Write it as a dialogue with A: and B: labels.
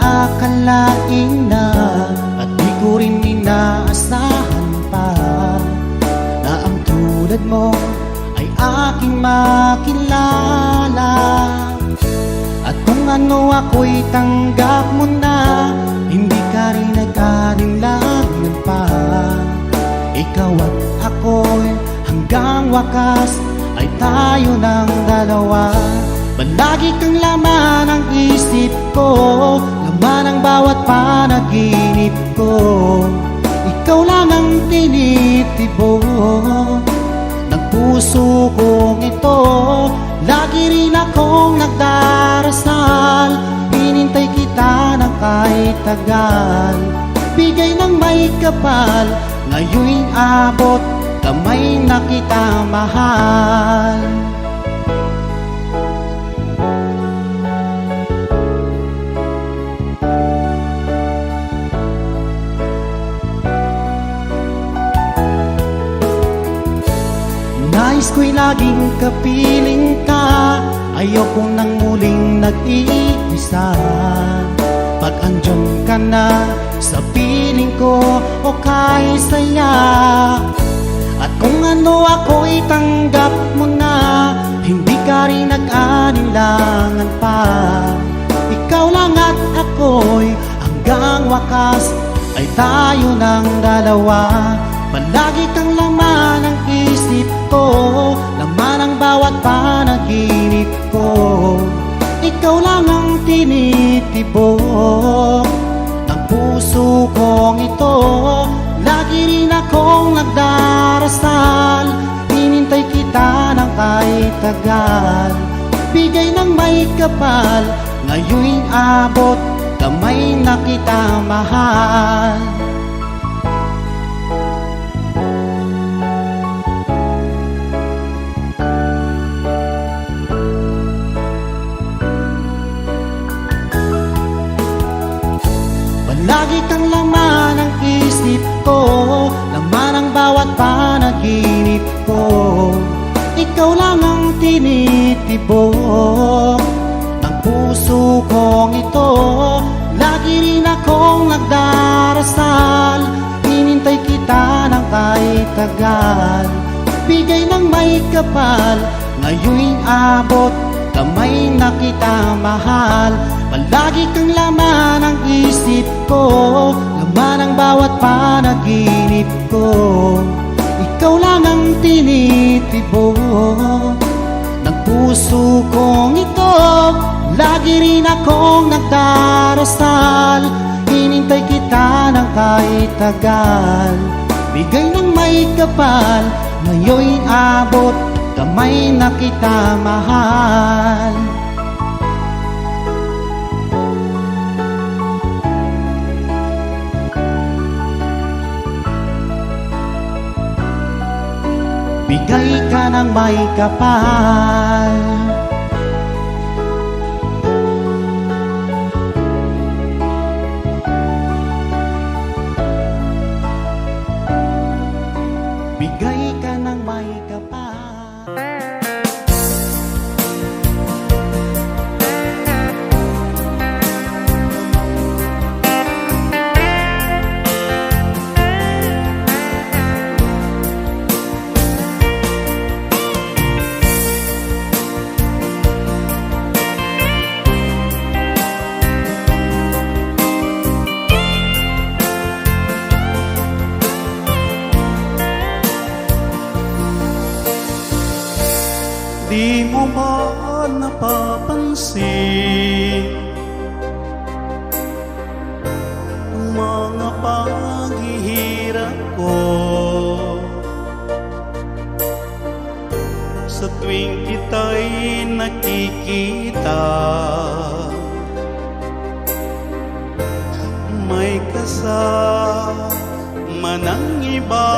A: aakalain na at di ko rin inaasahan pa na ang tulad mo ay aking makilala. At kung ano ako'y tanggap mo na, hindi ka rin nag-alinlangan pa. Ikaw at ako'y hanggang wakas ay tayo ng dalawa. Palagi kang laman ng isip ko, laman ng bawat panaginip ko. Ikaw lang ang tinitibok ng puso kong ito. Lagi rin akong nagdarasal, hinintay kita ng kahit tagal. Bigay ng may kapal, ngayon'y abot kamay na kita mahal. Nais ko'y laging kapiling ka, ayoko nang muling nag-iisa. Pag andyan ka na sa piling ko, o kay saya. At kung ano ako'y tanggap mo na, hindi ka rin nag-alinlangan pa. Ikaw lang at ako'y hanggang wakas ay tayo ng dalawa. Palagi kang laman ng isip ko, laman ng bawat panaginip ko. Ikaw lang ang tinitibok ng puso kong ito. Lagi rin akong nagdarasal, hinintay kita ng kahit tagal. Bigay ng may kapal, ngayon'y abot kamay na kita mahal. Lagi kang laman ng isip ko, laman ng bawat panaginip ko. Ikaw lang ang tinitibok ng puso kong ito. Lagi rin akong nagdarasal, hinintay kita ng kahit tagal. Bigay ng may kapal, ngayon'y abot kamay na kita mahal. Palagi kang laman ng isip ko, laman ng bawat panaginip ko. Ikaw lang ang tinitibok ng puso kong ito. Lagi rin akong nagdarasal, hinintay kita ng kahit tagal. Bigay ng may kapal, ngayon'y abot kamay na kita mahal. Bigay ka ng may kapal. Bigay ka ng may kapal.
B: Di mo ba napapansin ang mga paghihirap ko sa tuwing kita'y nakikita? May kasama ng iba.